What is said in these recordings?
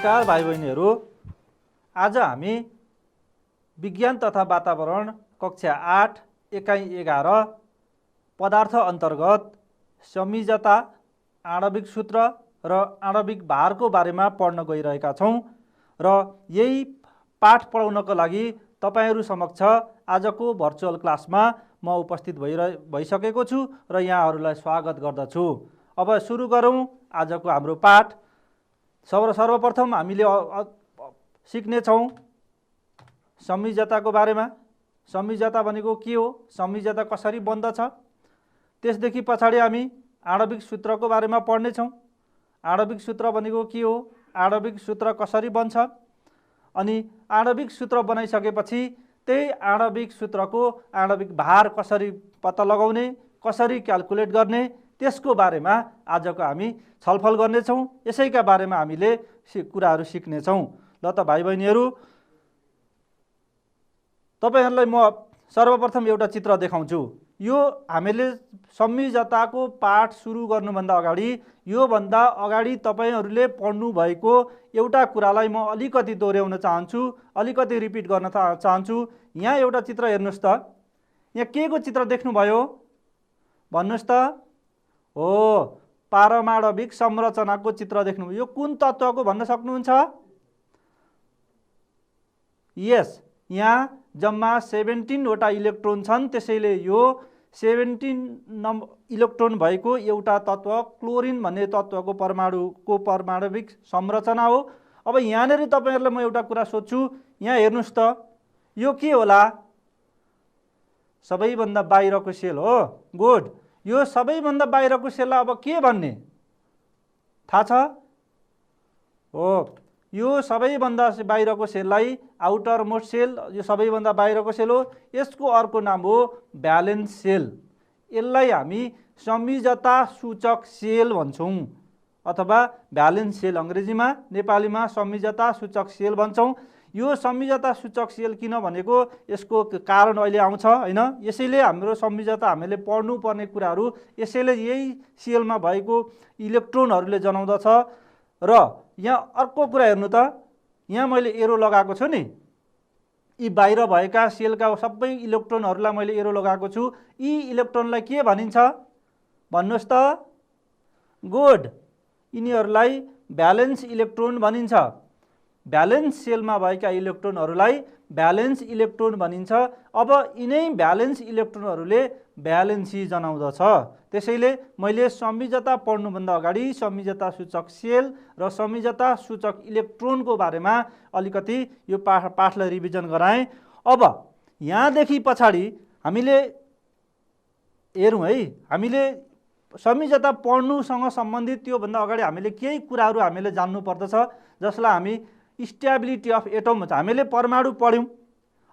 नमस्कार भाइ बहिनीहरू। आज हामी विज्ञान तथा वातावरण कक्षा 8 एकाइ 11 पदार्थ अन्तर्गत संयोजकता, आणविक सूत्र र आणविक भारको बारेमा पढ्न गइरहेका छौं र यही पाठ पढाउनको लागि तपाईहरु समक्ष आजको भर्चुअल क्लासमा म उपस्थित भइसकेको छु र यहाँहरुलाई स्वागत गर्दछु। अब सुरु गरौं आजको हाम्रो पाठ। सर्वप्रथम हामीले सिक्ने छौं संयोजकताको बारेमा। संयोजकता भनेको के हो, संयोजकता कसरी बन्दछ। त्यसदेखि पछाडी हामी आणविक सूत्रको बारेमा पढ्ने छौं। आणविक सूत्र भनेको के हो, आणविक सूत्र कसरी बन्छ, अनि आणविक सूत्र बनाइसकेपछि त्यही आणविक सूत्रको आणविक भार कसरी पत्ता लगाउने, कसरी क्याल्कुलेट गर्ने, त्यसको बारेमा आजको हामी छलफल गर्ने छौं। यसैका बारेमा हामीले कुराहरु सिक्ने छौं। ल त भाइ बहिनीहरु, तपाईहरुलाई म सर्वप्रथम एउटा चित्र देखाउँछु। यो हामीले संयोजकताको पाठ सुरु गर्नुभन्दा अगाडि, यो भन्दा अगाडि तपाईहरुले पढ्नु भएको एउटा कुरालाई म अलिकति दोहोर्याउन चाहन्छु, अलिकति रिपिट गर्न चाहन्छु। यहाँ एउटा चित्र हेर्नुस् त। यहाँ के को चित्र देख्नुभयो भन्नुस् त? हो, पारमाणविक संरचनाको चित्र देख्नुभयो। यो कुन तत्त्वको भन्न सक्नुहुन्छ? यस, यहाँ जम्मा 17 वटा इलेक्ट्रोन छन्, त्यसैले यो 17 इलेक्ट्रोन भएको एउटा तत्त्व क्लोरिन भन्ने तत्त्वको परमाणविक संरचना हो। अब यहाँनेरि तपाईहरुलाई म एउटा कुरा सोध्छु। यहाँ हेर्नुस् त, यो के होला? सबैभन्दा बाहिरको सेल हो। गुड। यो सबैभन्दा बाहिरको सेललाई अब के भन्ने थाहा छ? हो, यो सबैभन्दा बाहिरको सेललाई आउटर मोस्ट सेल, यो सबैभन्दा बाहिरको सेल हो। यसको अर्को नाम हो भ्यालेन्स सेल। यसलाई हामी संयोजकता सूचक सेल भन्छौं अथवा भ्यालेन्स सेल अंग्रेजीमा, नेपालीमा संयोजकता सूचक सेल भन्छौं। यो संयोजकता सूचक सेल किन भनेको यसको कारण अहिले आउँछ हैन। यसैले हाम्रो संयोजकता हामीले पढ्नु पर्ने कुराहरु यसैले यही सेलमा भएको इलेक्ट्रोनहरुले जनाउँदछ। र यहाँ अर्को कुरा हेर्नु त, यहाँ मैले एरो लगाएको छु नि, यी बाहिर भएका सेलका सबै इलेक्ट्रोनहरुलाई मैले एरो लगाएको छु। यी इलेक्ट्रोनलाई के भनिन्छ भन्नुस् त? गुड, यिनीहरुलाई भ्यालेन्स इलेक्ट्रोन भनिन्छ। भ्यालेन्स सेलमा भएका इलेक्ट्रोनहरुलाई भ्यालेन्स इलेक्ट्रोन भनिन्छ। अब यिनै भ्यालेन्स इलेक्ट्रोनहरुले भ्यालेन्सी जनाउँदछ। त्यसैले मैले संयोजकता पढ्नुभन्दा अगाडि संयोजकता सूचक सेल र संयोजकता सूचक इलेक्ट्रोनको बारेमा अलिकति यो पाठलाई रिभिजन गराएँ। अब यहाँदेखि पछाडि हामीले हेरौँ है, हामीले संयोजकता पढ्नुसँग सम्बन्धित त्योभन्दा अगाडि हामीले केही कुराहरु हामीले जान्नु पर्दछ, जसलाई हामी स्टेबिलिटी अफ एटम भन्छ। हामीले परमाणु पढ्यौं,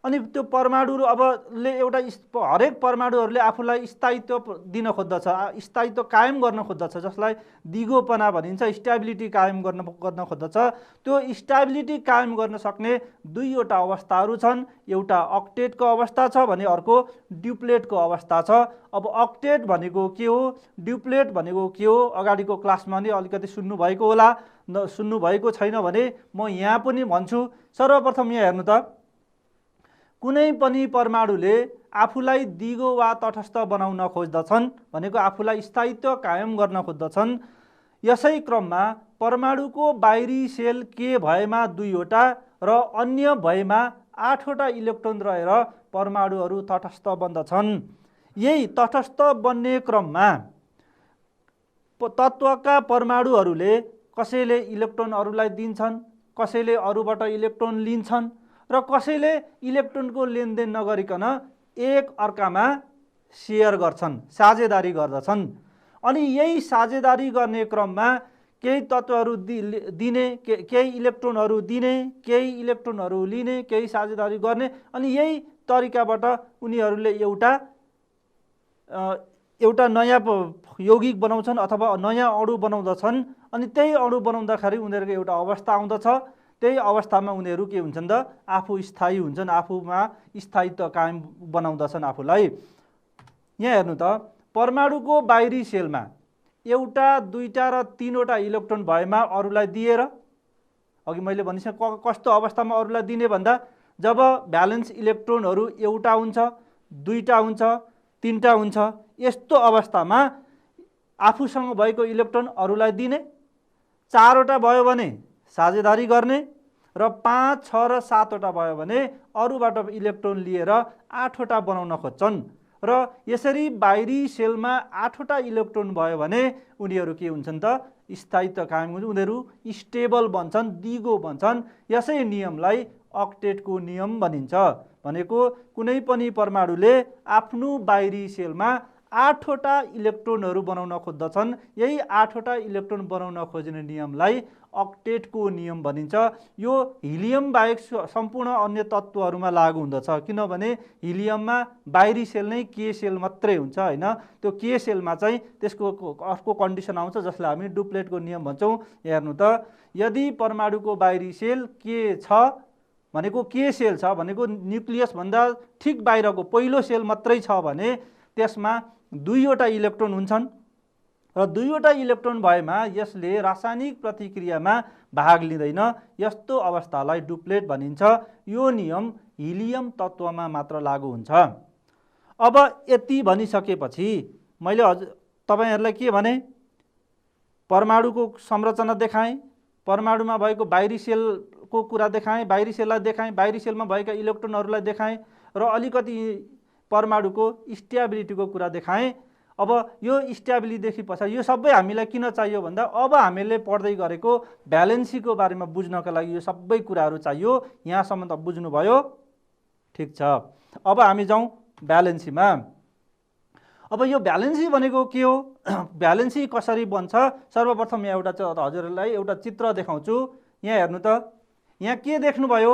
अनि त्यो परमाणुहरु अबले एउटा हरेक परमाणुहरुले आफूलाई स्थायित्व दिन खोज्दछ, स्थायित्व कायम गर्न खोज्दछ, जसलाई दिगोपना भनिन्छ। स्टेबिलिटी कायम गर्न खोज्दछ। त्यो स्टेबिलिटी कायम गर्न सक्ने दुईवटा अवस्थाहरु छन्। एउटा अक्टेटको अवस्था छ भने अर्को ड्युप्लेटको अवस्था छ। अब अक्टेट भनेको के हो, ड्युप्लेट भनेको के हो, अगाडिको क्लासमा नि अलिकति सुन्नु भएको होला। सुन्नु भएको छैन भने म यहाँ पनि भन्छु। सर्वप्रथम यहाँ हेर्नु त, कुनै पनि परमाणुले आफूलाई दिगो वा तटस्थ बनाउन खोज्दछन् भनेको आफूलाई स्थायित्व कायम गर्न खोज्दछन्। यसै क्रममा परमाणुको बाहिरी सेल के भएमा 2 वटा र अन्य भएमा 8 वटा इलेक्ट्रोन रहेर परमाणुहरु तटस्थ बन्दछन्। यही तटस्थ बन्ने क्रममा तत्त्वका परमाणुहरुले कसैले इलेक्ट्रोनहरुलाई दिन्छन्, कसैले अरूबाट इलेक्ट्रोन लिन्छन् र कसैले इलेक्ट्रोनको लेनदेन नगरिकन एक अर्कामा शेयर गर्छन्, साझेदारी गर्दछन्। अनि यही साझेदारी गर्ने क्रममा केही तत्त्वहरु दिने, केही इलेक्ट्रोनहरु दिने, केही इलेक्ट्रोनहरु लिने, केही साझेदारी गर्ने, अनि यही तरिकाबाट उनीहरुले एउटा नयाँ यौगिक बनाउँछन् अथवा नयाँ अणु बनाउँदछन्। अनि त्यही अणु बनाउँदाखेरि उनीहरुको एउटा अवस्था आउँदछ। त्यही अवस्थामा उनीहरु के हुन्छन् त, आफू स्थायी हुन्छन्, आफूमा स्थायित्व कायम बनाउँदछन् आफूलाई। यहाँ हेर्नु त, परमाणुको बाहिरी सेलमा एउटा, दुईटा र तीनवटा इलेक्ट्रोन भएमा अरूलाई दिएर अघि मैले भनिसकेँ कस्तो अवस्थामा अरूलाई दिने भन्दा जब भ्यालेन्स इलेक्ट्रोनहरू एउटा हुन्छ, दुईटा हुन्छ, तीनटा हुन्छ, यस्तो अवस्थामा आफूसँग भएको इलेक्ट्रोन अरूलाई दिने, चारवटा भयो भने साझेदारी गर्ने र 5, 6 र 7वटा भयो भने अरूबाट इलेक्ट्रोन लिएर 8वटा बनाउन खोज्छन् र यसरी बाहिरी सेलमा 8वटा इलेक्ट्रोन भयो भने उनीहरू के हुन्छन् त स्थायित्व कायम हुन्छ, उनीहरू स्टेबल बन्छन्, दिगो बन्छन्। यसै नियमलाई अक्टेटको नियम भनिन्छ। भनेको कुनै पनि परमाणुले आफ्नो बाहिरी सेलमा 8वटा इलेक्ट्रोनहरू बनाउन खोज्दछन्, यही 8वटा इलेक्ट्रोन बनाउन खोज्ने नियमलाई अक्टेटको नियम भनिन्छ। यो हिलियम बाहेक सम्पूर्ण अन्य तत्त्वहरूमा लागू हुँदछ, किनभने हिलियममा बाहिरी सेल नै के सेल मात्रै हुन्छ हैन। त्यो के सेलमा चाहिँ त्यसको अर्को कन्डिसन आउँछ जसलाई हामी डुप्लेटको नियम भन्छौँ। हेर्नु त, यदि परमाणुको बाहिरी सेल के छ भनेको के सेल छ भनेको न्युक्लियस भन्दा ठिक बाहिरको पहिलो सेल मात्रै छ भने त्यसमा 2वटा इलेक्ट्रोन हुन्छन् र 2वटा इलेक्ट्रोन भएमा यसले रासायनिक प्रतिक्रियामा भाग लिँदैन। यस्तो अवस्थालाई डुप्लेट भनिन्छ। यो नियम हिलियम तत्त्वमा मात्र लागू हुन्छ। अब यति भनिसकेपछि मैले तपाईहरुलाई के भने, परमाणुको संरचना देखाएँ, परमाणुमा भएको बाहिरी सेलको कुरा देखाएँ, बाहिरी सेललाई देखाएँ, बाहिरी सेलमा भएका इलेक्ट्रोनहरूलाई देखाएँ र अलिकति परमाणुको स्टेबिलिटीको कुरा देखाएँ। अब यो स्टेबिलिटीदेखि पछाडि यो सबै हामीलाई किन चाहियो भन्दा अब हामीले पढ्दै गरेको भ्यालेन्सीको बारेमा बुझ्नका लागि यो सबै कुराहरू चाहियो। यहाँसम्म त बुझ्नुभयो? ठिक छ। अब हामी जाउँ भ्यालेन्सीमा। अब यो भ्यालेन्सी भनेको के हो, भ्यालेन्सी कसरी बन्छ? सर्वप्रथम यहाँ एउटा हजुरहरूलाई एउटा चित्र देखाउँछु। यहाँ हेर्नु त, यहाँ के देख्नुभयो?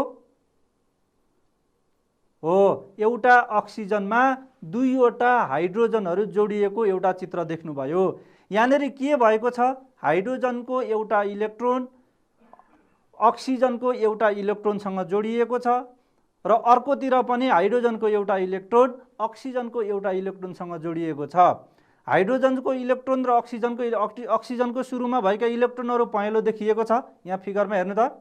हो, एउटा अक्सिजनमा 2वटा हाइड्रोजनहरू जोडिएको एउटा चित्र देख्नुभयो। यहाँनिर के भएको छ? हाइड्रोजनको एउटा इलेक्ट्रोन अक्सिजनको एउटा इलेक्ट्रोनसँग जोडिएको छ र अर्कोतिर पनि हाइड्रोजनको एउटा इलेक्ट्रोन अक्सिजनको एउटा इलेक्ट्रोनसँग जोडिएको छ। हाइड्रोजनको इलेक्ट्रोन र अक्सिजनको सुरुमा भएका इलेक्ट्रोनहरू पहेँलो देखिएको छ। यहाँ फिगरमा हेर्नु त,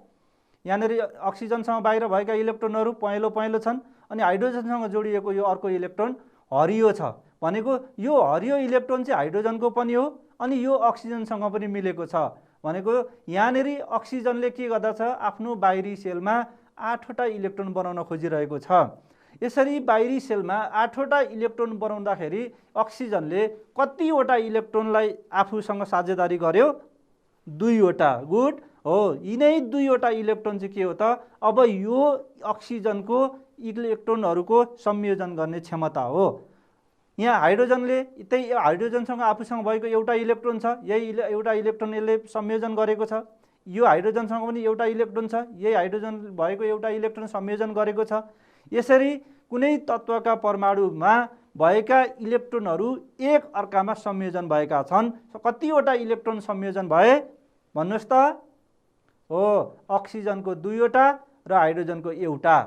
यहाँनिर अक्सिजनसँग बाहिर भएका इलेक्ट्रोनहरू पहेँलो पहेँलो छन् अनि हाइड्रोजनसँग जोडिएको यो अर्को इलेक्ट्रोन हरियो छ। भनेको यो हरियो इलेक्ट्रोन चाहिँ हाइड्रोजनको पनि हो अनि यो अक्सिजनसँग पनि मिलेको छ। भनेको यहाँनिर अक्सिजनले के गर्दछ? आफ्नो बाहिरी सेलमा 8वटा इलेक्ट्रोन बनाउन खोजिरहेको छ। यसरी बाहिरी सेलमा 8वटा इलेक्ट्रोन बनाउँदाखेरि अक्सिजनले कतिवटा इलेक्ट्रोनलाई आफूसँग साझेदारी गर्यो? 2वटा। गुड हो, यिनै 2वटा इलेक्ट्रोन चाहिँ के हो त? अब यो अक्सिजनको इलेक्ट्रोनहरूको संयोजन गर्ने क्षमता हो। यहाँ हाइड्रोजनले त्यही हाइड्रोजनसँग आफूसँग भएको एउटा इलेक्ट्रोन छ, यही एउटा इलेक्ट्रोन यसले संयोजन गरेको छ। यो हाइड्रोजनसँग पनि एउटा इलेक्ट्रोन छ, यही हाइड्रोजन भएको एउटा इलेक्ट्रोन संयोजन गरेको छ। यसरी कुनै तत्त्वका परमाणुमा भएका इलेक्ट्रोनहरू एक अर्कामा संयोजन भएका छन्। कतिवटा इलेक्ट्रोन संयोजन भए भन्नुहोस् त? हो, अक्सिजनको 2वटा र हाइड्रोजनको एउटा।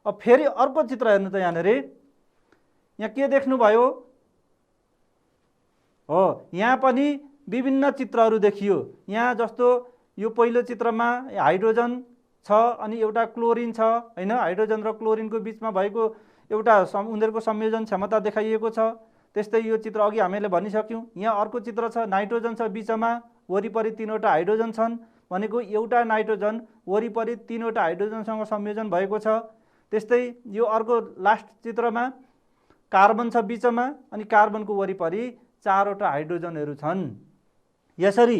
अब फेरि अर्को चित्र हेर्नु त, यहाँनिर यहाँ के देख्नुभयो? हो, यहाँ पनि विभिन्न चित्रहरू देखियो। यहाँ जस्तो यो पहिलो चित्रमा हाइड्रोजन छ अनि एउटा क्लोरिन छ हैन। हाइड्रोजन र क्लोरिनको बिचमा भएको एउटा उनीहरूको संयोजन क्षमता देखाइएको छ। त्यस्तै यो चित्र अघि हामीले भनिसक्यौँ। यहाँ अर्को चित्र छ, नाइट्रोजन छ बिचमा, वरिपरि 3वटा हाइड्रोजन छन्। भनेको एउटा नाइट्रोजन वरिपरि 3वटा हाइड्रोजनसँग संयोजन भएको छ। त्यस्तै यो अर्को लास्ट चित्रमा कार्बन छ बिचमा अनि कार्बनको वरिपरि 4वटा हाइड्रोजनहरू छन्। यसरी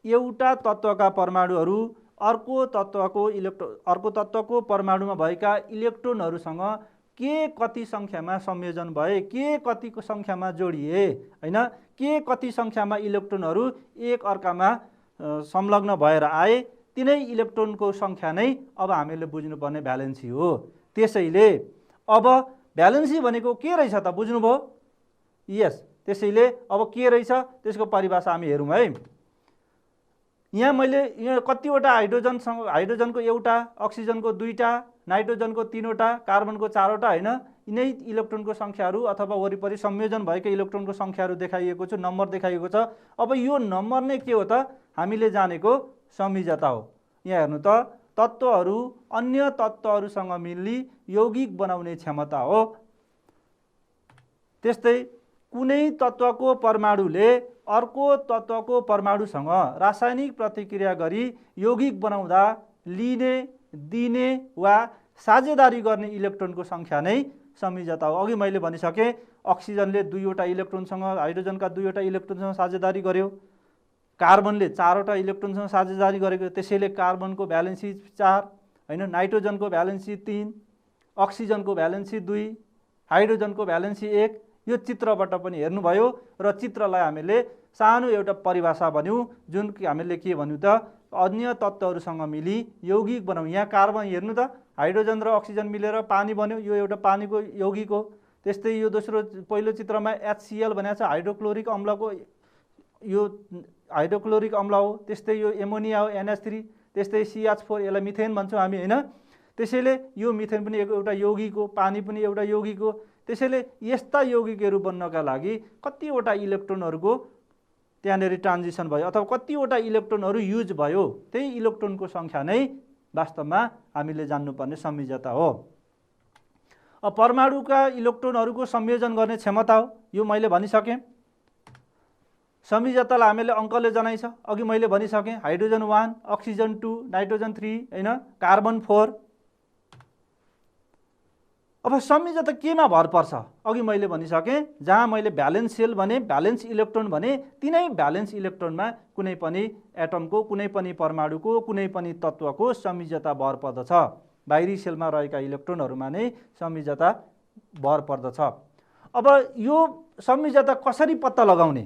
एउटा तत्त्वका परमाणुहरू अर्को तत्त्वको परमाणुमा भएका इलेक्ट्रोनहरूसँग के कति सङ्ख्यामा संयोजन भए, के कतिको सङ्ख्यामा जोडिए हैन, के कति सङ्ख्यामा इलेक्ट्रोनहरू एक अर्कामा संलग्न भएर आए, तिनै इलेक्ट्रोनको सङ्ख्या नै अब हामीले बुझ्नुपर्ने भ्यालेन्सी हो। त्यसैले अब भ्यालेन्सी भनेको के रहेछ त? बुझ्नुभयो? यस। त्यसैले अब के रहेछ त्यसको परिभाषा हामी हेरौँ है। यहाँ मैले यहाँ कतिवटा हाइड्रोजनको एउटा, अक्सिजनको 2वटा, नाइट्रोजनको 3वटा, कार्बनको 4वटा हैन, यिनै इलेक्ट्रोनको सङ्ख्याहरू अथवा वरिपरि संयोजन भएका इलेक्ट्रोनको सङ्ख्याहरू देखाइएको छ, नम्बर देखाइएको छ। अब यो नम्बर नै के हो त? हामीले जानेको संयोजकता हो। यहाँ हेर्नु त तत्त्वहरू अन्य तत्त्वहरूसँग मिली यौगिक बनाउने क्षमता हो। त्यस्तै कुनै तत्त्वको परमाणुले अर्को तत्त्वको परमाणुसँग रासायनिक प्रतिक्रिया गरी यौगिक बनाउँदा लिने दिने वा साझेदारी गर्ने इलेक्ट्रोनको सङ्ख्या नै संयोजकता हो। अघि मैले भनिसकेँ अक्सिजनले 2वटा इलेक्ट्रोनसँग हाइड्रोजनका 2वटा इलेक्ट्रोनसँग साझेदारी गर्यो, कार्बनले 4वटा इलेक्ट्रोनसँग साझेदारी गरेको, त्यसैले कार्बनको भ्यालेन्सी 4 हैन, नाइट्रोजनको भ्यालेन्सी 3, अक्सिजनको भ्यालेन्सी 2, हाइड्रोजनको भ्यालेन्सी 1। यो चित्रबाट पनि हेर्नुभयो र चित्रलाई हामीले सानो एउटा परिभाषा भन्यौँ, जुन हामीले के भन्यौँ त अन्य तत्त्वहरूसँग मिली यौगिक बनाउँ। यहाँ कार्बन हेर्नु त हाइड्रोजन र अक्सिजन मिलेर पानी बन्यो, यो एउटा पानीको यौगिक हो। त्यस्तै यो दोस्रो पहिलो चित्रमा HCl भनेको छ हाइड्रोक्लोरिक अम्लको, यो हाइड्रोक्लोरिक अम्ल हो। त्यस्तै यो एमोनिया हो NH3, त्यस्तै CH4 यसलाई मिथेन भन्छौँ हामी हैन। त्यसैले यो मिथेन पनि एउटा यौगिक हो, पानी पनि एउटा यौगिक हो। त्यसैले यस्ता यौगिकहरू बन्नका लागि कतिवटा इलेक्ट्रोनहरूको त्यहाँनेरि ट्रान्जिसन भयो अथवा कतिवटा इलेक्ट्रोनहरू युज भयो, त्यही इलेक्ट्रोनको सङ्ख्या नै वास्तवमा हामीले जान्नुपर्ने संयोजकता हो। अब परमाणुका इलेक्ट्रोनहरूको संयोजन गर्ने क्षमता हो, यो मैले भनिसकेँ। संयोजकतालाई हामीले अङ्कले जनाइछ, अघि मैले भनिसकेँ हाइड्रोजन 1, अक्सिजन 2, नाइट्रोजन 3 हैन, कार्बन 4। अब संयोजकता केमा भर पर्छ? अघि मैले भनिसकेँ जहाँ मैले भ्यालेन्स सेल भने, भ्यालेन्स इलेक्ट्रोन भने, तिनै भ्यालेन्स इलेक्ट्रोनमा कुनै पनि एटमको, कुनै पनि परमाणुको, कुनै पनि तत्त्वको संयोजकता भर पर्दछ। बाहिरी सेलमा रहेका इलेक्ट्रोनहरूमा नै संयोजकता भर पर्दछ। अब यो संयोजकता कसरी पत्ता लगाउने?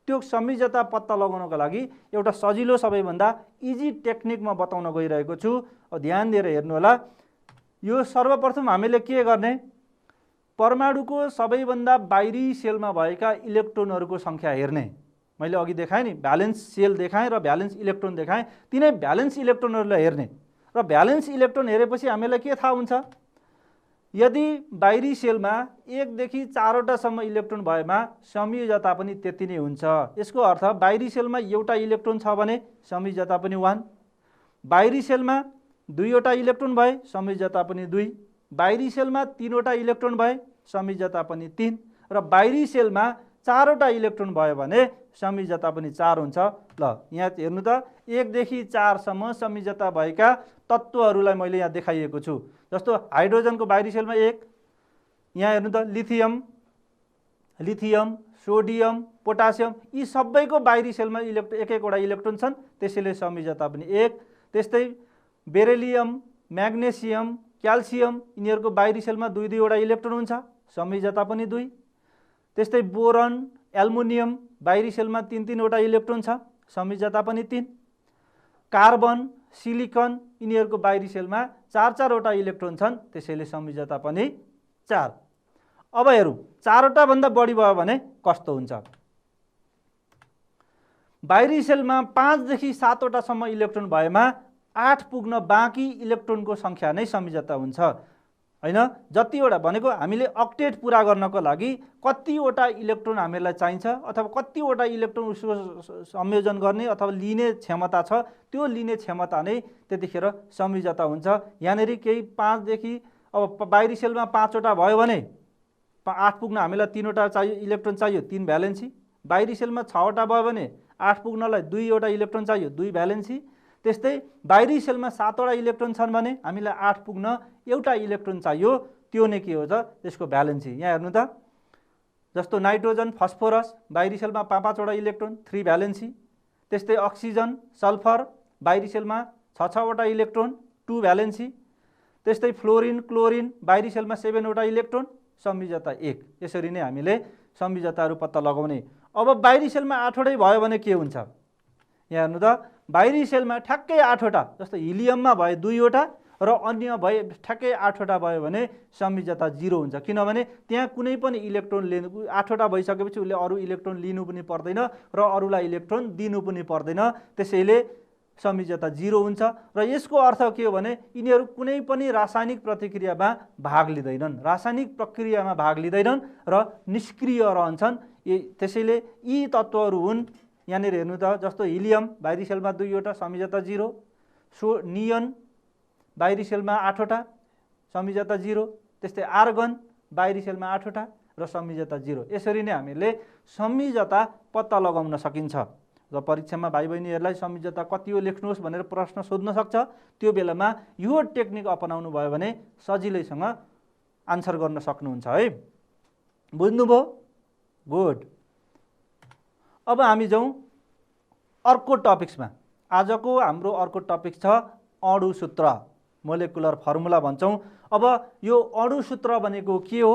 त्यो संयोजकता पत्ता लगाउनको लागि एउटा सजिलो सबैभन्दा इजी टेक्निक म बताउन गइरहेको छु। ध्यान दिएर हेर्नु होला। यो सर्वप्रथम हामीले के गर्ने? परमाणुको सबैभन्दा बाहिरी सेलमा भएका इलेक्ट्रोनहरूको सङ्ख्या हेर्ने। मैले अघि देखाएँ नि, भ्यालेन्स सेल देखाएँ र भ्यालेन्स इलेक्ट्रोन देखाएँ, तिनै भ्यालेन्स इलेक्ट्रोनहरूलाई हेर्ने। र भ्यालेन्स इलेक्ट्रोन हेरेपछि हामीलाई के थाहा हुन्छ? यदि बाहिरी सेलमा 1 देखि 4वटासम्म इलेक्ट्रोन भएमा संयोजकता पनि त्यति नै हुन्छ। यसको अर्थ बाहिरी सेलमा एउटा इलेक्ट्रोन छ भने संयोजकता पनि 1, बाहिरी सेलमा 2वटा इलेक्ट्रोन भए संयोजकता पनि 2, बाहिरी सेलमा 3वटा इलेक्ट्रोन भए संयोजकता पनि 3 र बाहिरी सेलमा 4वटा इलेक्ट्रोन भयो भने संयोजकता पनि 4 हुन्छ। ल यहाँ हेर्नु त 1 देखि 4सम्म संयोजकता भएका तत्त्वहरूलाई मैले यहाँ देखाइएको छु। जस्तो हाइड्रोजनको बाहिरी सेलमा 1, यहाँ हेर्नु त लिथियम, सोडियम, पोटासियम, यी सबैको बाहिरी सेलमा एक-एकवटा इलेक्ट्रोन छन्, त्यसैले संयोजकता पनि 1। त्यस्तै बेरिलियम, म्याग्नेसियम, क्याल्सियम, यिनीहरूको बाहिरी सेलमा 2-2वटा इलेक्ट्रोन हुन्छ, संयोजकता पनि 2। त्यस्तै बोरन, एल्युमिनियम, बाहिरी सेलमा 3-3वटा इलेक्ट्रोन छ, संयोजकता पनि 3। कार्बन, सिलिकन, यिनीहरूको बाहिरी सेलमा 4-4वटा इलेक्ट्रोन छन्, त्यसैले संयोजकता पनि 4। अब हेरौँ 4वटा भन्दा बढी भयो भने कस्तो हुन्छ? बाहिरी सेलमा 5 देखि 7वटासम्म इलेक्ट्रोन भएमा 8 पुग्न बाँकी इलेक्ट्रोनको सङ्ख्या नै संयोजकता हुन्छ हैन। जतिवटा भनेको हामीले अक्टेट पुरा गर्नको लागि कतिवटा इलेक्ट्रोन हामीलाई चाहिन्छ अथवा कतिवटा इलेक्ट्रोन उसको संयोजन गर्ने अथवा लिने क्षमता छ, त्यो लिने क्षमता नै त्यतिखेर संयोजकता हुन्छ। यहाँनेरि केही 5 देखि अब बाहिरी सेलमा 5वटा भयो भने 8 पुग्न हामीलाई 3वटा चाहियो, इलेक्ट्रोन चाहियो, 3 भ्यालेन्सी। बाहिरी सेलमा 6वटा भयो भने 8 पुग्नलाई 2वटा इलेक्ट्रोन चाहियो, 2 भ्यालेन्सी। त्यस्तै बाहिरी सेलमा 7वटा इलेक्ट्रोन छन् भने हामीलाई 8 पुग्न एउटा इलेक्ट्रोन चाहियो, त्यो नै के हो त? त्यसको भ्यालेन्सी। यहाँ हेर्नु त, जस्तो नाइट्रोजन, फस्फोरस, बाहिरी सेलमा 5-5वटा इलेक्ट्रोन, 3 भ्यालेन्सी। त्यस्तै अक्सिजन, सल्फर, बाहिरी सेलमा 6-6वटा इलेक्ट्रोन, 2 भ्यालेन्सी। त्यस्तै फ्लोरिन, क्लोरिन, बाहिरी सेलमा 7वटा इलेक्ट्रोन, संयोजकता 1। यसरी नै हामीले संयोजकताहरू पत्ता लगाउने। अब बाहिरी सेलमा 8वटै भयो भने के हुन्छ? यहाँ हेर्नु त, बाहिरी सेलमा ठ्याक्कै 8वटा, जस्तो हिलियममा भए 2वटा र अन्य भए ठ्याक्कै 8वटा भयो भने संयोजकता 0 हुन्छ। किनभने त्यहाँ कुनै पनि इलेक्ट्रोन लिनु, 8वटा भइसकेपछि उसले अरू इलेक्ट्रोन लिनु पनि पर्दैन र अरूलाई इलेक्ट्रोन दिनु पनि पर्दैन, त्यसैले संयोजकता 0 हुन्छ। र यसको अर्थ के हो भने यिनीहरू कुनै पनि रासायनिक प्रतिक्रियामा भाग लिँदैनन्, रासायनिक प्रक्रियामा भाग लिँदैनन् र निष्क्रिय रहन्छन्। त्यसैले यी तत्त्वहरू हुन्। यहाँनिर हेर्नु त, जस्तो हिलियम बाहिरी सेलमा 2वटा, संयोजकता 0। नियन बाहिरी सेलमा 8 वटा संयोजकता 0, त्यस्तै आर्गन बाहिरी सेलमा 8 वटा र संयोजकता 0। यसरी नै हामीले संयोजकता पत्ता लगाउन सकिन्छ। र परीक्षामा भाइ बहिनीहरूलाई संयोजकता कति हो लेख्नुहोस् भनेर प्रश्न सोध्न सक्छ। त्यो बेलामा यो टेक्निक अपनाउनु भयो भने सजिलैसँग आन्सर गर्न सक्नुहुन्छ है। बुझ्नुभयो? गुड। अब हामी जाउँ अर्को टपिक्समा। आजको हाम्रो अर्को टपिक छ अणुसूत्र, मोलेकुलर फर्मुला भन्छौँ। अब यो अणुसूत्र भनेको के हो,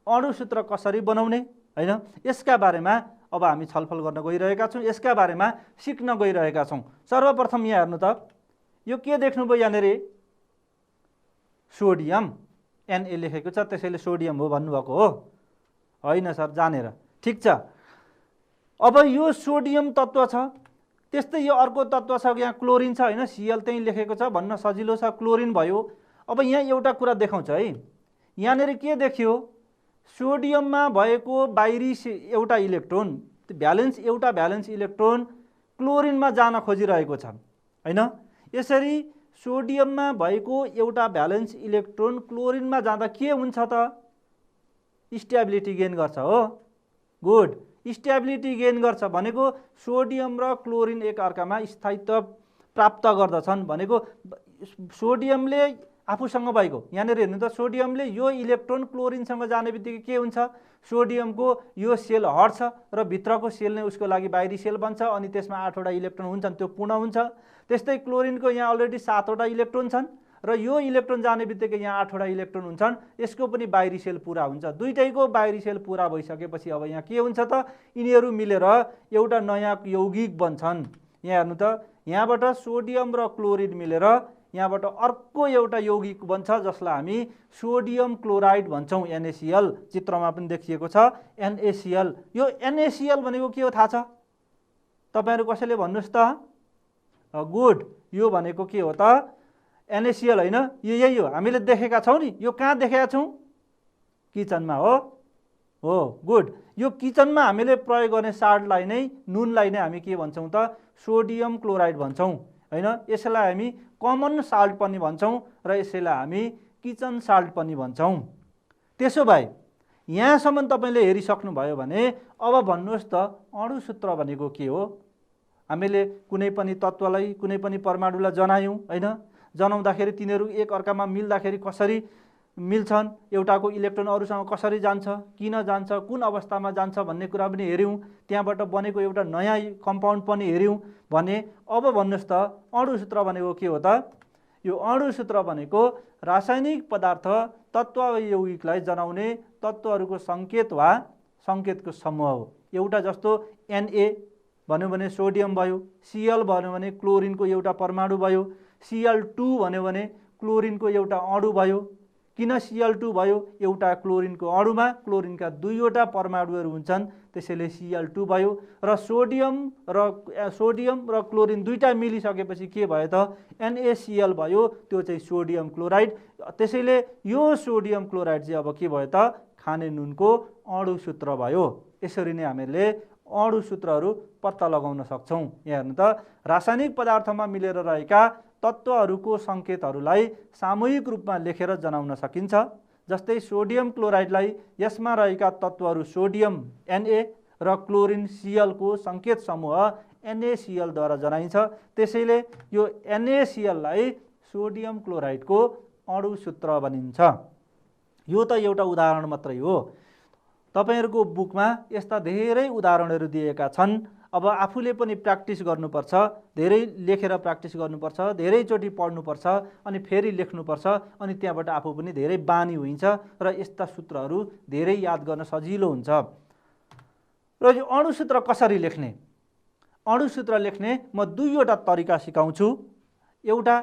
अणुसूत्र कसरी बनाउने हैन, यसका बारेमा अब हामी छलफल गर्न गइरहेका छौँ, यसका बारेमा सिक्न गइरहेका छौँ। सर्वप्रथम यहाँ हेर्नु त, यो के देख्नुभयो यहाँनिर, सोडियम Na लेखेको छ, त्यसैले सोडियम हो भन्नुभएको हो होइन सर, जानेर ठिक छ। अब यो सोडियम तत्त्व छ, त्यस्तै यो अर्को तत्त्व छ, यहाँ क्लोरिन छ होइन, Cl त्यही लेखेको छ भन्न सजिलो छ, क्लोरिन भयो। अब यहाँ एउटा कुरा देखाउँछ है, यहाँनिर के देखियो, सोडियममा भएको बाहिरी एउटा इलेक्ट्रोन, एउटा भ्यालेन्स इलेक्ट्रोन क्लोरिनमा जान खोजिरहेको छ हैन। यसरी सोडियममा भएको एउटा भ्यालेन्स इलेक्ट्रोन क्लोरिनमा जाँदा के हुन्छ त, स्टेबिलिटी गेन गर्छ हो। गुड, स्टेबिलिटी गेन गर्छ भनेको सोडियम र क्लोरिन एक अर्कामा स्थायित्व प्राप्त गर्दछन् भनेको सोडियमले आफूसँग भएको, यहाँनिर हेर्नु त, सोडियमले यो इलेक्ट्रोन क्लोरिनसँग जाने बित्तिकै के हुन्छ, सोडियमको यो सेल हट्छ र भित्रको सेल नै उसको लागि बाहिरी सेल बन्छ, अनि त्यसमा 8 वटा इलेक्ट्रोन हुन्छन्, त्यो पूर्ण हुन्छ। त्यस्तै क्लोरिनको यहाँ अलरेडी 7 वटा इलेक्ट्रोन छन् र यो इलेक्ट्रोन जाने बित्तिकै यहाँ 8 वटा इलेक्ट्रोन हुन्छन्, यसको पनि बाहिरी सेल पुरा हुन्छ। दुईटैको बाहिरी सेल पुरा भइसकेपछि अब यहाँ के हुन्छ त, यिनीहरू मिलेर एउटा नयाँ यौगिक बन्छन्। यहाँ हेर्नु त, यहाँबाट सोडियम र क्लोरिन मिलेर यहाँबाट अर्को एउटा यौगिक बन्छ जसलाई हामी सोडियम क्लोराइड भन्छौँ, NaCl। चित्रमा पनि देखिएको छ NaCl। यो NaCl भनेको के हो थाहा छ तपाईँहरू कसैले भन्नुहोस् त? गुड, यो भनेको के हो त, NaCl होइन, यो यही हो, हामीले देखेका छौँ नि। यो कहाँ देखेका छौँ? किचनमा हो। गुड, यो किचनमा हामीले प्रयोग गर्ने साल्टलाई नै, नुनलाई नै हामी के भन्छौँ त, सोडियम क्लोराइड भन्छौँ हैन। यसलाई हामी कमन साल्ट पनि भन्छौँ र यसैलाई हामी किचन साल्ट पनि भन्छौँ। त्यसो भए यहाँसम्म तपाईँले हेरिसक्नुभयो भने अब भन्नुहोस् त, अणुसूत्र भनेको के हो? हामीले कुनै पनि तत्त्वलाई, कुनै पनि परमाणुलाई जनायौँ हैन, जनाउँदाखेरि तिनीहरू एक अर्कामा मिल्दाखेरि कसरी मिल्छन्, एउटाको इलेक्ट्रोन अरूसँग कसरी जान्छ, किन जान्छ, कुन अवस्थामा जान्छ भन्ने कुरा पनि हेऱ्यौँ, त्यहाँबाट बनेको एउटा नयाँ कम्पाउन्ड पनि हेऱ्यौँ भने अब भन्नुहोस् त, अणुसूत्र भनेको के हो त? यो अणुसूत्र भनेको रासायनिक पदार्थ तत्त्व वा यौगिकलाई जनाउने तत्त्वहरूको सङ्केत वा सङ्केतको समूह हो। एउटा जस्तो Na भन्यो भने सोडियम भयो, Cl भन्यो भने क्लोरिनको एउटा परमाणु भयो, Cl2 भन्यो भने क्लोरिनको एउटा अणु भयो। किन Cl2 भयो? एउटा क्लोरिनको अणुमा क्लोरिनका 2 वटा परमाणुहरू हुन्छन्, त्यसैले Cl2 भयो। र सोडियम र क्लोरिन दुईटा मिलिसकेपछि के भयो त, NaCl भयो, त्यो चाहिँ सोडियम क्लोराइड। त्यसैले यो सोडियम क्लोराइड चाहिँ अब के भयो त, खाने नुनको अणुसूत्र भयो। यसरी नै हामीले अणुसूत्रहरू पत्ता लगाउन सक्छौँ। यहाँ हेर्नु त, रासायनिक पदार्थमा मिलेर रहेका तत्त्वहरूको सङ्केतहरूलाई सामूहिक रूपमा लेखेर जनाउन सकिन्छ। जस्तै सोडियम क्लोराइडलाई यसमा रहेका तत्त्वहरू सोडियम Na र क्लोरिन Cl को सङ्केत समूह NaCl द्वारा जनाइन्छ। त्यसैले यो NaCl लाई सोडियम क्लोराइडको अणुसूत्र भनिन्छ। यो त एउटा उदाहरण मात्रै हो। तपाईहरुको बुकमा यस्ता धेरै उदाहरणहरू दिएका छन्। अब आफूले पनि प्र्याक्टिस गर्नुपर्छ, धेरै लेखेर प्र्याक्टिस गर्नुपर्छ, धेरैचोटि पढ्नुपर्छ, अनि फेरि लेख्नुपर्छ, अनि त्यहाँबाट आफू पनि धेरै बानी हुन्छ र यस्ता सूत्रहरू धेरै याद गर्न सजिलो हुन्छ। र यो अणुसूत्र कसरी लेख्ने? अणुसूत्र लेख्ने म दुईवटा तरिका सिकाउँछु। एउटा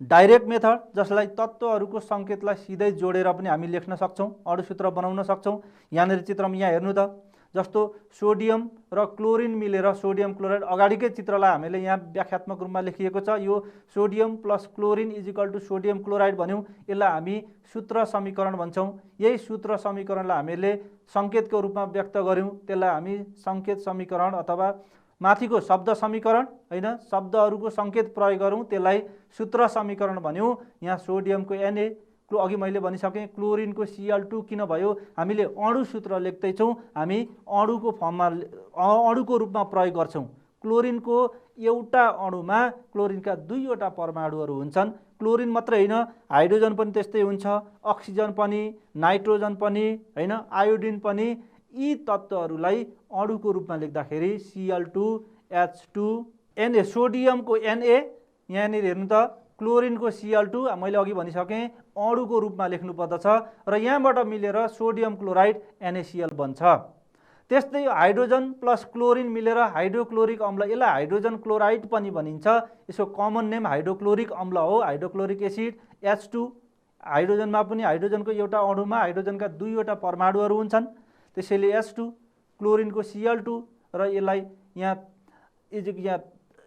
डाइरेक्ट मेथड, जसलाई तत्त्वहरूको सङ्केतलाई सिधै जोडेर पनि हामी लेख्न सक्छौँ, अणुसूत्र बनाउन सक्छौँ। यहाँनिर चित्रमा यहाँ हेर्नु त, जस्तो सोडियम र क्लोरिन मिलेर सोडियम क्लोराइड, अगाडिकै चित्रलाई हामीले यहाँ व्याख्यात्मक रूपमा लेखिएको छ। यो sodium plus chlorine is equal to sodium chloride भन्यौँ। यसलाई हामी सूत्र समीकरण भन्छौँ। यही सूत्र समीकरणलाई हामीले सङ्केतको रूपमा व्यक्त गर्यौँ, त्यसलाई हामी सङ्केत समीकरण अथवा माथिको शब्द समीकरण हैन, शब्दहरूको सङ्केत प्रयोग गरौँ, त्यसलाई सूत्र समीकरण भन्यौँ। यहाँ सोडियमको Na, अघि मैले भनिसकेँ क्लोरिनको Cl2 किन भयो, हामीले अणु सूत्र लेख्दैछौँ, हामी अणुको फर्ममा अणुको रूपमा प्रयोग गर्छौँ। क्लोरिनको एउटा अणुमा क्लोरिनका दुईवटा परमाणुहरू हुन्छन्। क्लोरिन मात्रै होइन, हाइड्रोजन पनि त्यस्तै हुन्छ, अक्सिजन पनि, नाइट्रोजन पनि हैन, आयोडिन पनि। यी तत्त्वहरूलाई अणुको रूपमा लेख्दाखेरि Cl2H2Na, सोडियमको Na यहाँनिर हेर्नु त, क्लोरिनको Cl2 मैले अघि भनिसकेँ अणुको रूपमा लेख्नु पर्दछ र यहाँबाट मिलेर सोडियम क्लोराइड NaCl बन्छ। त्यस्तै हाइड्रोजन प्लस क्लोरिन मिलेर हाइड्रोक्लोरिक अम्ल, यसलाई हाइड्रोजन क्लोराइड पनि भनिन्छ। यसको कमन नेम हाइड्रोक्लोरिक अम्ल हो, हाइड्रोक्लोरिक एसिड। H2 हाइड्रोजनमा पनि हाइड्रोजनको एउटा अणुमा हाइड्रोजनका दुईवटा परमाणुहरू हुन्छन्, त्यसैले H2, क्लोरिनको Cl2 र यसलाई यहाँ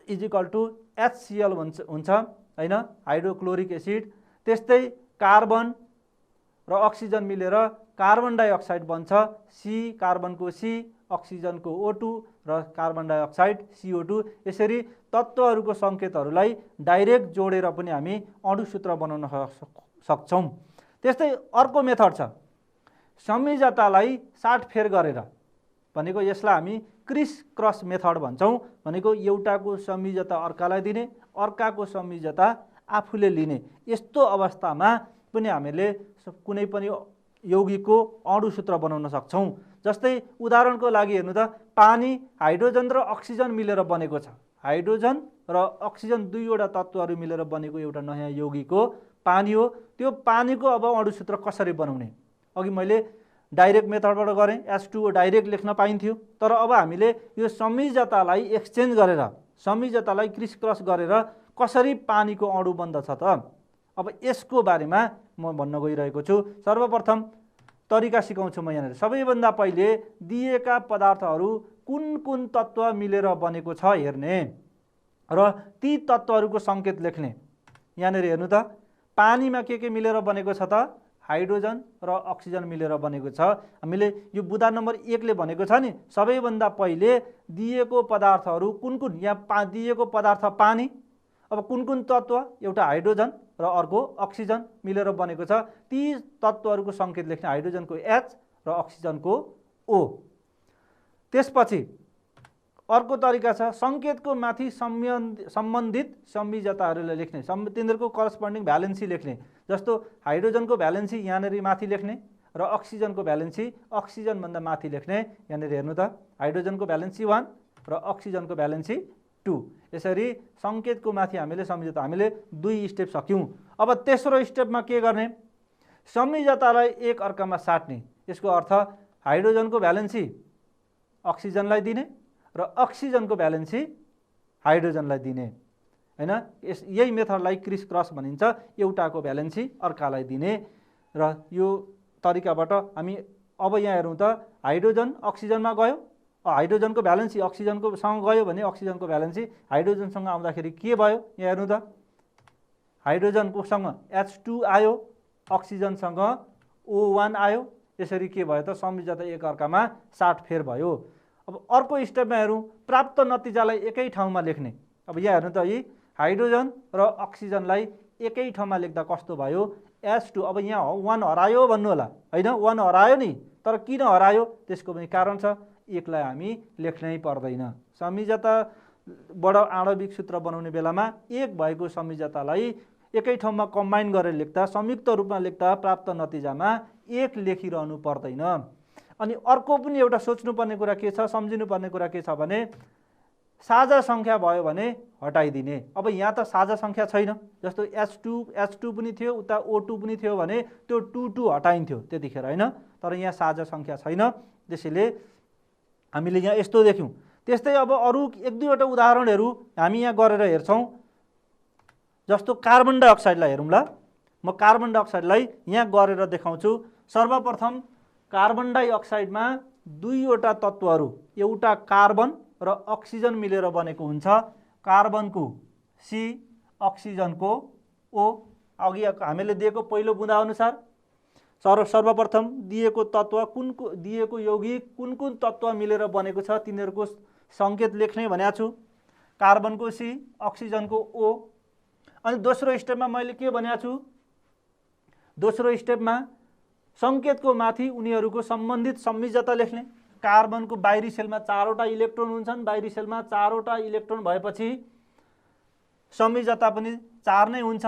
इजिकल टु HCl हुन्छ हैन, हाइड्रोक्लोरिक एसिड। त्यस्तै कार्बन र अक्सिजन मिलेर कार्बन डाइअक्साइड बन्छ, C, कार्बनको C, अक्सिजनको O2 र कार्बन डाइअक्साइड CO2। यसरी तत्त्वहरूको सङ्केतहरूलाई डाइरेक्ट जोडेर पनि हामी अणुसूत्र बनाउन सक्छौँ। त्यस्तै अर्को मेथड छ, संयोजकतालाई साटफेर गरेर, भनेको यसलाई हामी क्रिस क्रस मेथड भन्छौँ। भनेको एउटाको संयोजकता अर्कालाई दिने, अर्काको संयोजकता आफूले लिने। यस्तो अवस्थामा पनि हामीले कुनै पनि यौगिकको अणुसूत्र बनाउन सक्छौँ। जस्तै उदाहरणको लागि हेर्नु त, पानी हाइड्रोजन र अक्सिजन मिलेर बनेको छ। हाइड्रोजन र अक्सिजन दुईवटा तत्त्वहरू मिलेर बनेको एउटा नयाँ यौगिक हो, पानी हो। त्यो पानीको अब अणुसूत्र कसरी बनाउने, अघि मैले डाइरेक्ट मेथडबाट गरेँ, H2O डाइरेक्ट लेख्न पाइन्थ्यो, तर अब हामीले यो संयोजकतालाई एक्सचेन्ज गरेर, संयोजकतालाई क्रिस क्रस गरेर कसरी पानीको अणु बन्दछ त, अब यसको बारेमा म भन्न गइरहेको छु। सर्वप्रथम तरिका सिकाउँछु म यहाँनिर। सबैभन्दा पहिले दिएका पदार्थहरू कुन कुन तत्त्व मिलेर बनेको छ हेर्ने र ती तत्त्वहरूको सङ्केत लेख्ने। यहाँनिर हेर्नु त, पानीमा के मिलेर बनेको छ त, हाइड्रोजन र अक्सिजन मिलेर बनेको छ। हामीले यो बुँदा नम्बर 1 ले भनेको छ नि, सबैभन्दा पहिले दिएको पदार्थहरू कुन कुन, यहाँ दिएको पदार्थ पानी, अब कुन कुन तत्त्व, एउटा हाइड्रोजन र अर्को अक्सिजन मिलेर बनेको छ, ती तत्त्वहरूको सङ्केत लेख्ने, हाइड्रोजनको H र अक्सिजनको O। त्यसपछि अर्को तरिका छ, सङ्केतको माथि सम्बन्धित संयोजकताहरूलाई लेख्ने, तिनीहरूको करस्पोन्डिङ भ्यालेन्सी लेख्ने। जस्तो हाइड्रोजनको भ्यालेन्सी यहाँनिर माथि लेख्ने र अक्सिजनको भ्यालेन्सी अक्सिजनभन्दा माथि लेख्ने। यहाँनिर हेर्नु त, हाइड्रोजनको भ्यालेन्सी 1 र अक्सिजनको भ्यालेन्सी 2। यसरी सङ्केतको माथि हामीले सम्झौता, हामीले 2 स्टेप सक्यौँ। अब तेस्रो स्टेपमा के गर्ने, संयोजकतालाई एक अर्कामा साट्ने। यसको अर्थ हाइड्रोजनको भ्यालेन्सी अक्सिजनलाई दिने र अक्सिजनको भ्यालेन्सी हाइड्रोजनलाई दिने हैन। यही मेथडलाई क्रिस क्रस भनिन्छ, एउटाको भ्यालेन्सी अर्कालाई दिने। र यो तरिकाबाट हामी अब यहाँ हेरौँ त, हाइड्रोजन अक्सिजनमा गयो, हाइड्रोजनको भ्यालेन्सी अक्सिजनकोसँग गयो भने अक्सिजनको भ्यालेन्सी हाइड्रोजनसँग आउँदाखेरि के भयो, यहाँ हेर्नु त, हाइड्रोजनकोसँग H2 आयो, अक्सिजनसँग O1 आयो। यसरी के भयो त, संयोजकता एक अर्कामा साटफेर भयो। अब अर्को स्टेपमा हेरौँ, प्राप्त नतिजालाई एकै ठाउँमा लेख्ने। अब यहाँ हेर्नु त, यी हाइड्रोजन र अक्सिजनलाई एकै ठाउँमा लेख्दा कस्तो भयो, H2। अब यहाँ 1 हरायो भन्नु होला हैन, 1 हरायो नि, तर किन हरायो त्यसको पनि कारण छ, एकलाई हामी लेख्नै पर्दैन। संयोजकताबाट आणविक सूत्र बनाउने बेलामा एक भएको संयोजकतालाई एकै ठाउँमा कम्बाइन गरेर लेख्दा, संयुक्त रूपमा लेख्दा प्राप्त नतिजामा एक लेखिरहनु पर्दैन। अनि अर्को पनि एउटा सोच्नुपर्ने कुरा के छ, सम्झिनुपर्ने कुरा के छ भने, साझा सङ्ख्या भयो भने हटाइदिने। अब यहाँ त साझा सङ्ख्या छैन, जस्तो H2 पनि थियो, उता O2 पनि थियो भने त्यो 2 हटाइन्थ्यो त्यतिखेर हैन, तर यहाँ साझा सङ्ख्या छैन, त्यसैले हामीले यहाँ यस्तो देख्यौँ। त्यस्तै अब अरू 1-2वटा उदाहरणहरू हामी यहाँ गरेर हेर्छौँ। जस्तो कार्बन डाइअक्साइडलाई हेरौँ ल, म कार्बन डाइअक्साइडलाई यहाँ गरेर देखाउँछु। सर्वप्रथम कार्बन डाइअक्साइडमा 2वटा तत्त्वहरू, एउटा कार्बन र अक्सिजन मिलेर बनेको हुन्छ। कार्बनको C, अक्सिजनको O। अघि हामीले दिएको पहिलो बुँदा अनुसार सर्वप्रथम दिएको तत्त्व दिएको यौगिक कुन कुन तत्त्व मिलेर बनेको छ, तिनीहरूको सङ्केत लेख्ने भनेको छु। कार्बनको C, अक्सिजनको O। अनि दोस्रो स्टेपमा मैले के भनेको छु? दोस्रो स्टेपमा सङ्केतको माथि उनीहरूको सम्बन्धित संयोजकता लेख्ने। कार्बनको बाहिरी सेलमा 4वटा इलेक्ट्रोन हुन्छन्। बाहिरी सेलमा 4वटा इलेक्ट्रोन भएपछि संयोजकता पनि 4 नै हुन्छ।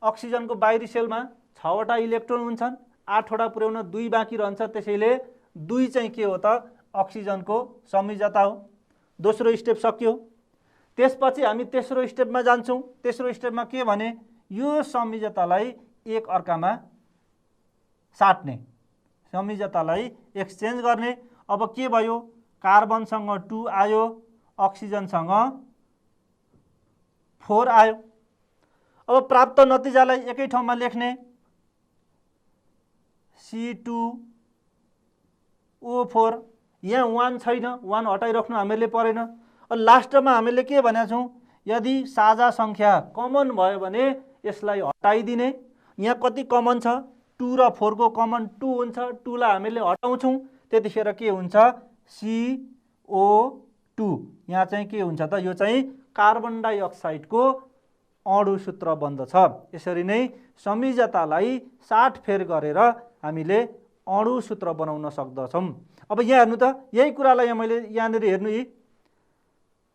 अक्सिजनको बाहिरी सेलमा 6वटा इलेक्ट्रोन हुन्छन्। 8वटा पुर्याउन 2 बाँकी रहन्छ, त्यसैले 2 चाहिँ के हो त? अक्सिजनको संयोजकता हो। दोस्रो स्टेप सक्यो। त्यसपछि हामी तेस्रो स्टेपमा जान्छौँ। तेस्रो स्टेपमा के भने यो संयोजकतालाई एक अर्कामा साट्ने, संयोजकतालाई एक्सचेन्ज गर्ने। अब के भयो? कार्बनसँग 2 आयो, अक्सिजनसँग 4 आयो। अब प्राप्त नतिजालाई एकै ठाउँमा लेख्ने। C2O4। यहाँ 1 छैन, 1 हटाइराख्नु हामीहरूले परेन। लास्टमा हामीले के भनेका छौँ? यदि साझा सङ्ख्या कमन भयो भने यसलाई हटाइदिने। यहाँ कति कमन छ? 2 र 4 को कमन 2 हुन्छ। 2 लाई हामीले हटाउँछौँ, त्यतिखेर के हुन्छ? CO2। यहाँ चाहिँ के हुन्छ त? यो चाहिँ कार्बन डाइअक्साइडको अणुसूत्र बन्दछ। यसरी नै संयोजकतालाई 60 फेर गरेर हामीले अणुसूत्र बनाउन सक्दछौँ। अब यहाँ हेर्नु त, यही कुरालाई यहाँ मैले यहाँनिर हेर्नु, यी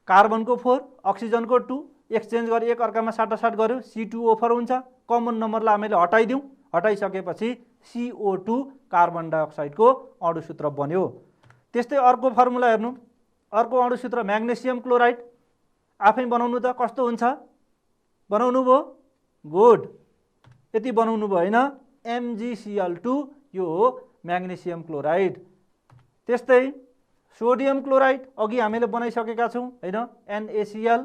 कार्बनको 4, अक्सिजनको 2 एक्सचेन्ज गरी एक अर्कामा साटासाट गर्यो, C2O4 हुन्छ। कमन नम्बरलाई हामीले हटाइदिउँ। हटाइसकेपछि CO2 कार्बन डाइअक्साइडको अणुसूत्र बन्यो। त्यस्तै अर्को फर्मुला हेर्नु। अर्को अणुसूत्र म्याग्नेसियम क्लोराइड। आफै बनाउनु त कस्तो हुन्छ? बनाउनु भयो? गुड। यति बनाउनु भयो होइन? MgCl2 यो हो म्याग्नेसियम क्लोराइड। त्यस्तै सोडियम क्लोराइड अघि हामीले बनाइसकेका छौँ होइन? NaCl।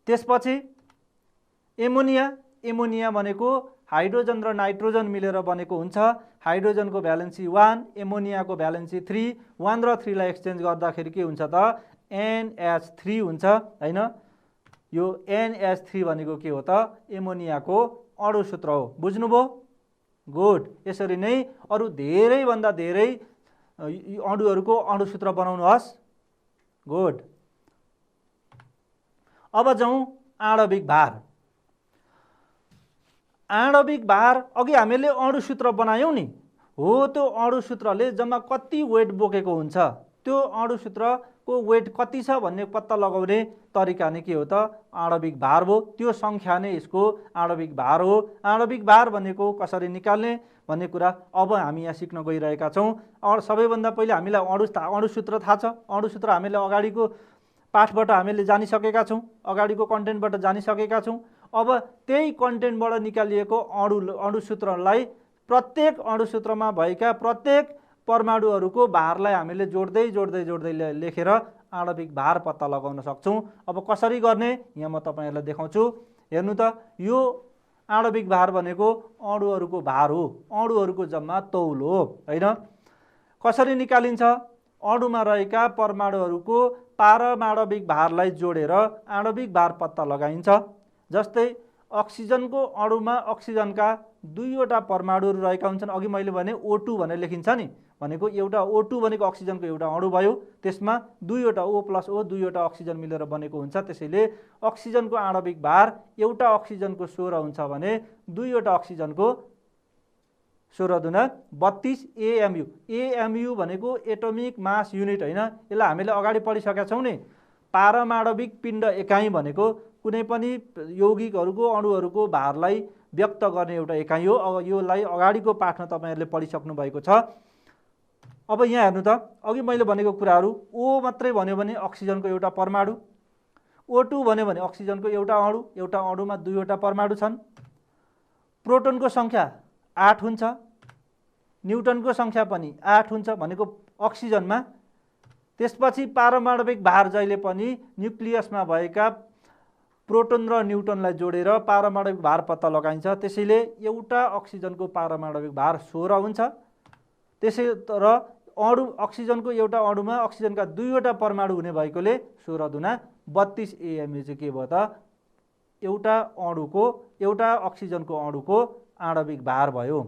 त्यसपछि एमोनिया। एमोनिया भनेको हाइड्रोजन र नाइट्रोजन मिलेर बनेको हुन्छ। हाइड्रोजनको भ्यालेन्सी 1, एमोनियाको भ्यालेन्सी 3। 1 र 3 लाई एक्सचेन्ज गर्दाखेरि के हुन्छ त? NH3 हुन्छ होइन? यो NH3 भनेको के हो त? एमोनियाको अणुसूत्र हो। बुझ्नुभयो? गुड। यसरी नै अरू धेरैभन्दा धेरै अणुहरूको अणुसूत्र बनाउनुहोस्। गुड। अब जाउँ आणविक भार। आणविक भार अघि हामीले अणुसूत्र बनायौँ नि, हो त्यो अणुसूत्रले जम्मा कति वेट बोकेको हुन्छ, त्यो अणुसूत्रको वेट कति छ भन्ने पत्ता लगाउने तरिका नै के हो त? आणविक भार हो। त्यो सङ्ख्या नै यसको आणविक भार हो। आणविक भार भनेको कसरी निकाल्ने भन्ने कुरा अब हामी यहाँ सिक्न गइरहेका छौँ। सबैभन्दा पहिले हामीलाई अणुसूत्र थाहा छ। अणुसूत्र हामीले अगाडिको पाठबाट हामीले जानिसकेका छौँ, अगाडिको कन्टेन्टबाट जानिसकेका छौँ। अब त्यही कन्टेन्टबाट निकालिएको अणुसूत्रलाई प्रत्येक अणुसूत्रमा भएका प्रत्येक परमाणुहरूको भारलाई हामीले जोड्दै जोड्दै जोड्दै लेखेर आणविक भार पत्ता लगाउन सक्छौँ। अब कसरी गर्ने यहाँ म तपाईँहरूलाई देखाउँछु। हेर्नु त, यो आणविक भार भनेको अणुहरूको भार हो, अणुहरूको जम्मा तौल हो होइन? कसरी निकालिन्छ? अणुमा रहेका परमाणुहरूको पारमाणविक भारलाई जोडेर आणविक भार पत्ता लगाइन्छ। जस्तै अक्सिजनको अणुमा अक्सिजनका 2वटा परमाणुहरू रहेका हुन्छन्। अघि मैले भने O2 भनेर लेखिन्छ नि, भनेको एउटा O2 भनेको अक्सिजनको एउटा अणु भयो। त्यसमा 2वटा O + O 2वटा अक्सिजन मिलेर बनेको हुन्छ। त्यसैले अक्सिजनको आणविक भार एउटा अक्सिजनको 16 हुन्छ भने 2वटा अक्सिजनको 16 दुना 32 AMU। AMU भनेको एटोमिक मास युनिट होइन? यसलाई हामीले अगाडि पढिसकेका छौँ नि। पारमाणविक पिण्ड एकाइ भनेको कुनै पनि यौगिकहरूको अणुहरूको भारलाई व्यक्त गर्ने एउटा एकाइ हो। अब योलाई अगाडिको पाठमा तपाईँहरूले पढिसक्नु भएको छ। अब यहाँ हेर्नु त, अघि मैले भनेको कुराहरू, O मात्रै भन्यो भने अक्सिजनको एउटा परमाणु, O2 भन्यो भने अक्सिजनको एउटा अणु, एउटा अणुमा 2वटा परमाणु छन्। प्रोटोनको सङ्ख्या 8 हुन्छ, न्युट्रनको सङ्ख्या पनि 8 हुन्छ भनेको अक्सिजनमा। त्यसपछि पारमाणविक भार जहिले पनि न्युक्लियसमा भएका प्रोटोन र न्युट्रनलाई जोडेर पारमाणविक भार पत्ता लगाइन्छ। त्यसैले एउटा अक्सिजनको पारमाणविक भार 16 हुन्छ। त्यसै र अक्सिजनको एउटा अणुमा अक्सिजनका 2वटा परमाणु हुने भएकोले 16 दुना 32 AMU चाहिँ के भयो त? एउटा अक्सिजनको अणुको आणविक भार भयो।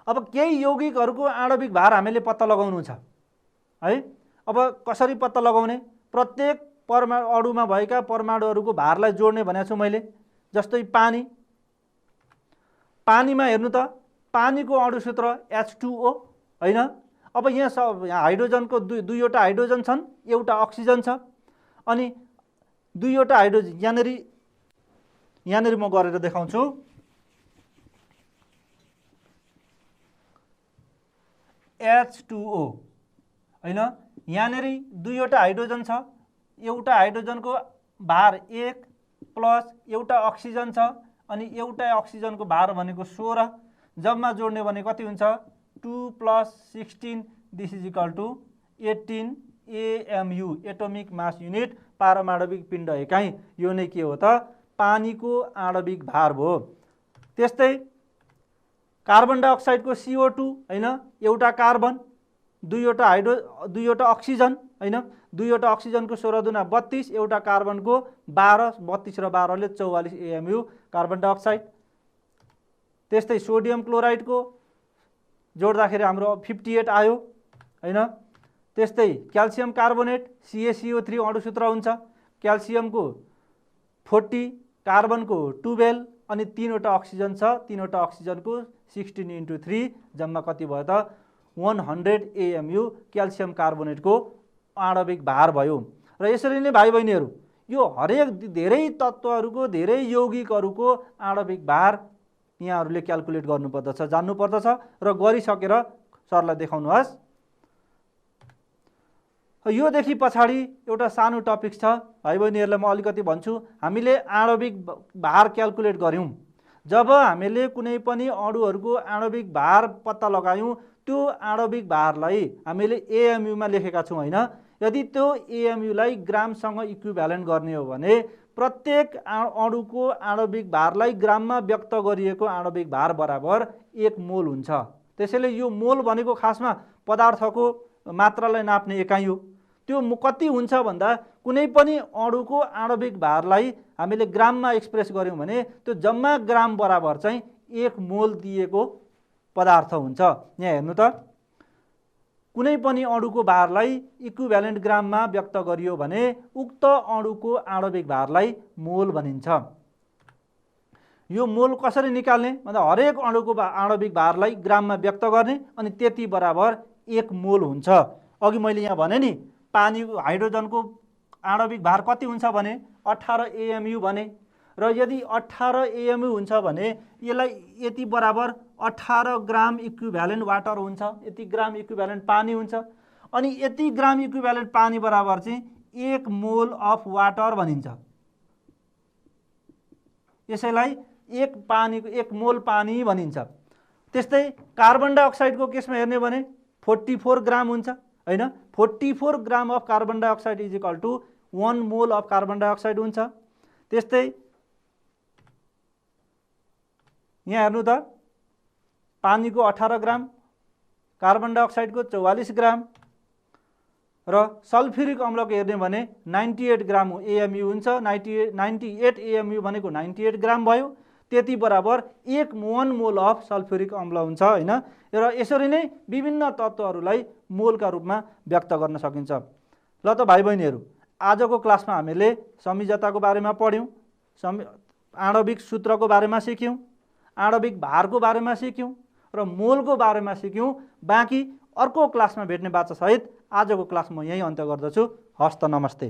अब केही यौगिकहरूको आणविक भार हामीले पत्ता लगाउनु छ है। अब कसरी पत्ता लगाउने? प्रत्येक अणुमा भएका परमाणुहरूको भारलाई जोड्ने भनेको छु मैले। जस्तै पानीमा हेर्नु त, पानीको अणु सूत्र H2O हैन। अब यहाँ हाइड्रोजनको दुईवटा हाइड्रोजन छन्, एउटा अक्सिजन छ, अनि दुईवटा हाइड्रोजन यहाँनिर म गरेर देखाउँछु। H2O हैन, यहाँनिर दुईवटा हाइड्रोजन छ, एउटा हाइड्रोजनको भार 1 प्लस एउटा अक्सिजन छ, अनि एउटा अक्सिजनको भार भनेको 16, जम्मा जोड्ने भने कति हुन्छ? 2 + 16 this is equal to 18 AMU, atomic mass unit, पारमाणविक पिण्ड एकाइ। यो नै के हो त? पानीको आणविक भार भयो। त्यस्तै कार्बन डाइअक्साइडको CO2 हैन, एउटा कार्बन, दुईवटा अक्सिजन हैन, दुईवटा अक्सिजनको 16 दुना 32, एउटा कार्बनको 12, 32 र 12 ले 44 AMU कार्बन डाइअक्साइड। त्यस्तै सोडियम क्लोराइडको जोड्दाखेरि हाम्रो 58 आयो हैन। त्यस्तै क्याल्सियम कार्बोनेट CaCO3 अणु सूत्र हुन्छ, क्याल्सियमको 40, कार्बनको 12, अनि 3वटा अक्सिजन छ, 3वटा अक्सिजनको 16 × 3 जम्मा कति भयो त? 100 AMU क्याल्सियम कार्बोनेटको आणविक भार भयो। र यसरी नै भाइ बहिनीहरू यो हरेक धेरै तत्त्वहरूको, धेरै यौगिकहरूको आणविक भार यहाँहरूले क्याल्कुलेट गर्नुपर्दछ, जान्नुपर्दछ, र गरिसकेर सरलाई देखाउनुहोस्। योदेखि पछाडि एउटा सानो टपिक छ भाइ बहिनीहरूलाई म अलिकति भन्छु। हामीले आणविक भार क्याल्कुलेट गऱ्यौँ, जब हामीले कुनै पनि अणुहरूको आणविक भार पत्ता लगायौँ, त्यो आणविक भारलाई हामीले AMU मा लेखेका छौँ हैन। यदि त्यो AMU लाई ग्रामसँग इक्विभ्यालेन्ट गर्ने हो भने प्रत्येक अणुको आणविक भारलाई ग्राममा व्यक्त गरिएको आणविक भार बराबर 1 मोल हुन्छ। त्यसैले यो मोल भनेको खासमा पदार्थको मात्रालाई नाप्ने एकाइ हो। त्यो कति हुन्छ भन्दा कुनै पनि अणुको आणविक भारलाई हामीले ग्राममा एक्सप्रेस गर्यौं भने त्यो जम्मा ग्राम बराबर चाहिँ 1 मोल दिएको पदार्थ हुन्छ। यहाँ हेर्नु त, कुनै पनि अणुको भारलाई इक्विभ्यालेन्ट ग्राममा व्यक्त गरियो भने उक्त अणुको आणविक भारलाई मोल भनिन्छ। यो मोल कसरी निकाल्ने भन्दा हरेक अणुको आणविक भारलाई ग्राममा व्यक्त गर्ने, अनि त्यति बराबर 1 मोल हुन्छ। अघि मैले यहाँ भने नि, पानीको हाइड्रोजनको आणविक भार कति हुन्छ भने 18 AMU भने, र यदि 18 AMU हुन्छ भने यसलाई यति बराबर 18 ग्राम इक्विभ्यालेन्ट वाटर हुन्छ, यति ग्राम इक्विभ्यालेन्ट पानी हुन्छ, अनि यति ग्राम इक्विभ्यालेन्ट पानी बराबर चाहिँ 1 मोल अफ वाटर भनिन्छ। यसैलाई 1 मोल पानी भनिन्छ। त्यस्तै कार्बन डाइअक्साइडको केसमा हेर्ने भने 44 ग्राम हुन्छ हैन। 44 gram of carbon dioxide is equal to 1 mole of carbon dioxide हुन्छ। त्यस्तै यहाँ हेर्नु त, पानीको 18 ग्राम, कार्बन डाइअक्साइडको 44 ग्राम, र सल्फ्युरिक अम्लको हेर्ने भने 98 ग्राम AMU हुन्छ। 98 AMU भनेको 98 ग्राम भयो। त्यति बराबर 1 मोल अफ सल्फ्युरिक अम्ल हुन्छ हैन। र यसरी नै विभिन्न तत्त्वहरूलाई मोलका रूपमा व्यक्त गर्न सकिन्छ। ल त भाइ बहिनीहरू, आजको क्लासमा हामीले संयोजकताको बारेमा पढ्यौं, आणविक सूत्रको बारेमा सिक्यौं, आणविक भारको बारेमा सिक्यौं, र मोलको बारेमा सिक्यौं। बाँकी अर्को क्लासमा भेट्ने बाचा सहित आजको क्लास म यही अन्त्य गर्दछु। हस्त नमस्ते।